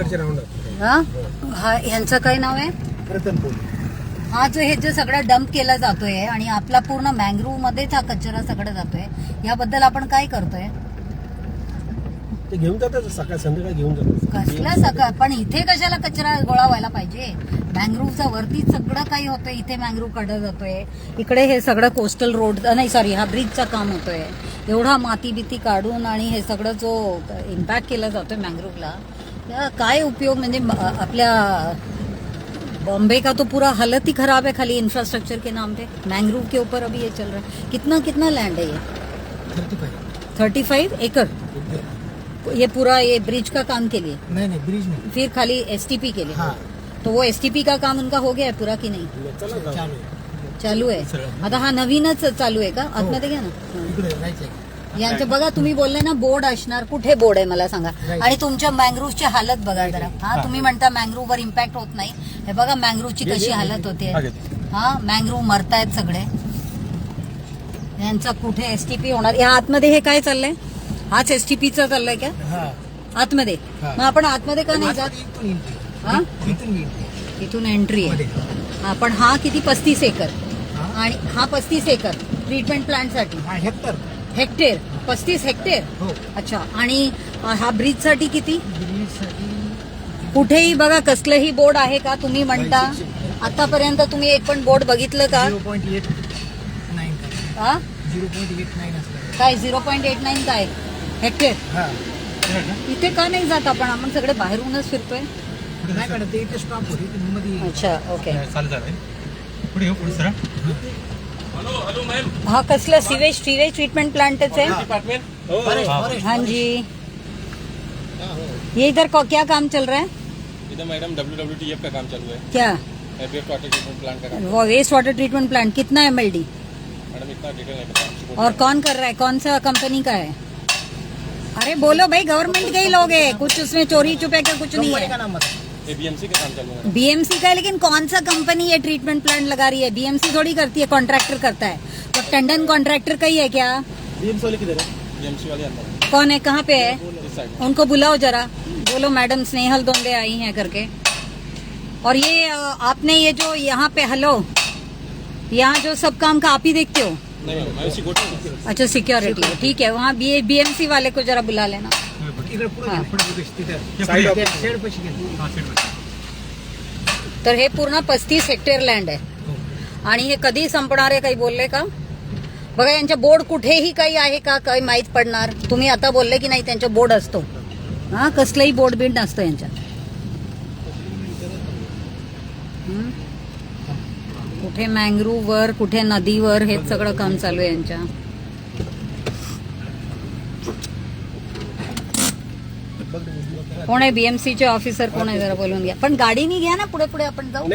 इकडचे राहणार. हा ह्यांचं काय नाव आहे? हा जो हे जे सगळं डंप केला जातोय आणि आपला पूर्ण मँग्रोव्ह मध्येच हा कचरा सगळं जातोय, याबद्दल आपण काय करतोय? ते घेऊन जातात सकाळ संध्याकाळी घेऊन जातात. कसला सकाळ? पण इथे कशाला कचरा गोळा व्हायला पाहिजे? मँग्रोव्हचा वरती सगळं काही होतंय, इथे मँग्रोव्ह काढला जातोय, इकडे हे सगळं कोस्टल रोड नाही सॉरी हा ब्रिजचा काम होतोय, एवढा माती बिती काढून आणि हे सगळं जो इम्पॅक्ट केला जातोय मँग्रोव्हला, काय उपयोग? म्हणजे आपल्या बॉम्बे का तो पूरा हालत ही खराब है खाली इंफ्रास्ट्रक्चर के नाम पे। मैंग्रोव के ऊपर अभी ये चल रहा है। कितना लैंड है ये? 35 एकड़। ये पूरा ये ब्रिज का काम के लिए? नहीं ब्रिज नहीं, फिर खाली एसटीपी के लिए? हाँ। तो वो एसटीपी का काम उनका हो गया है पूरा की नहीं? चालू आहे. आता हा नवीनच चालू आहे का? आतमध्ये घ्या ना. यांचं बघा, तुम्ही बोलले ना बोर्ड असणार, कुठे बोर्ड आहे मला सांगा? आणि तुमच्या मँग्रोव्हची हालत बघा जरा. हा तुम्ही म्हणता मँग्रोव्हवर इम्पॅक्ट होत नाही, हे बघा मँग्रोव्हची कशी हालत होते. हा मँग्रोव्ह मरतायत सगळे. यांचा कुठे एसटीपी होणार? या आतमध्ये हे काय चाललंय? हाच एसटीपीचं चाललंय का आतमध्ये? मग आपण आतमध्ये का नाही जात? हा इथून एंट्री आहे. हा पण हा किती? 35 एकर. आणि हा 35 एकर ट्रीटमेंट प्लांट साठी? Hectare 35 hectare. अच्छा. आणि हा ब्रिज साठी किती? कुठेही बघा कसलंही बोर्ड आहे का? तुम्ही म्हणता आतापर्यंत तुम्ही एक पण बोर्ड बघितलं का? 0.89 काय? 0.89 काय हेक्टेअर? इथे का नाही जात आपण? आपण सगळे बाहेरूनच फिरतोय. अच्छा ओके. हा कसला सीवेज ट्रीटमेंट प्लांटच है? हाँ जी. ये इधर क्या काम चल रहा है? इधर मैडम WWTF का काम चल रहा है. क्या? वेस्ट वाटर ट्रीटमेंट प्लांट का काम. वो वेस्ट वाटर ट्रीटमेंट प्लांट कितना MLD? मैडम इतना डिटेल नहीं पता. और कौन कर रहा है? कौन सा कंपनी का है? अरे बोलो भाई, गवर्नमेंट के ही लोग है, कुछ उसमें चोरी चुपे का कुछ नहीं है. BMC का काम चल रहा है. BMC का है, लेकिन कौन सा कंपनी ये ट्रीटमेंट प्लांट लगा रही है? BMC थोड़ी करती है, कॉन्ट्रैक्टर करता है. तो टंडन कॉन्ट्रैक्टर का ही है क्या? BMC वाले किधर है? BMC वाले अंदर. कौन है? कहाँ पे है? इस साइड. उनको बुलाओ जरा, बोलो मैडम स्नेहल दोंदे आई हैं करके. और ये आपने ये जो यहाँ पे, हेलो, यहाँ जो सब काम का आप ही देखते हो? नहीं मैडम, मैं सिक्योरिटी हूँ. अच्छा सिक्योरिटी है, ठीक है. वहाँ BMC वाले को जरा बुला लेना. तर हे पूर्ण 35 हेक्टेअर लँड आहे. आणि हे कधी संपणार आहे काही बोलले का? बघा यांच्या बोर्ड कुठेही काही आहे का? काही माहीत पडणार? तुम्ही आता बोलले की नाही त्यांच्या बोर्ड असतो. हा कसलंही बोर्ड बिंड नसतं यांच्यात. कुठे मँग्रोव्हवर, कुठे नदीवर, हेच सगळं काम चालू आहे यांच्या. कोण आहे BMC चे ऑफिसर? कोण आहे जरा बोलून घ्या. पण गाडीनी घ्या ना, पुढे पुढे आपण जाऊ.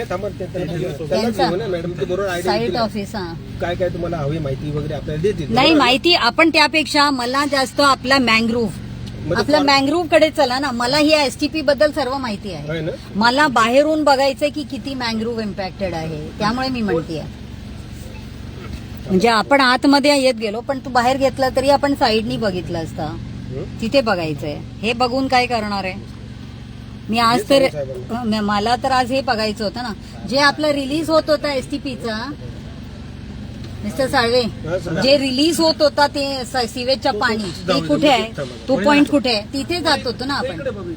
Site office. हा काय काय तुम्हाला हवी माहिती वगैरे आपल्याला देतील. नाही माहिती आपण त्यापेक्षा मला जास्त आपला मँग्रोव्ह, आपल्या मँग्रोव्ह कडे चला ना. मला ही STP बद्दल सर्व माहिती आहे. मला बाहेरून बघायचंय की किती मँग्रोव्ह इम्पॅक्टेड आहे, त्यामुळे मी म्हणतेय. म्हणजे आपण आतमध्ये येत गेलो, पण तू बाहेर घेतला तरी आपण साईडनी बघितलं असतं. तिथे बघायचंय. हे बघून काय करणार आहे मी? आज तर मला तर आज हे बघायचं होतं ना, जे आपलं रिलीज होत होता STPचा. मिस्टर साळवे, जे रिलीज होत होता ते सिवेजच्या पाणी, ते कुठे आहे? तो पॉइंट कुठे आहे? तिथे जात होतो ना आपण.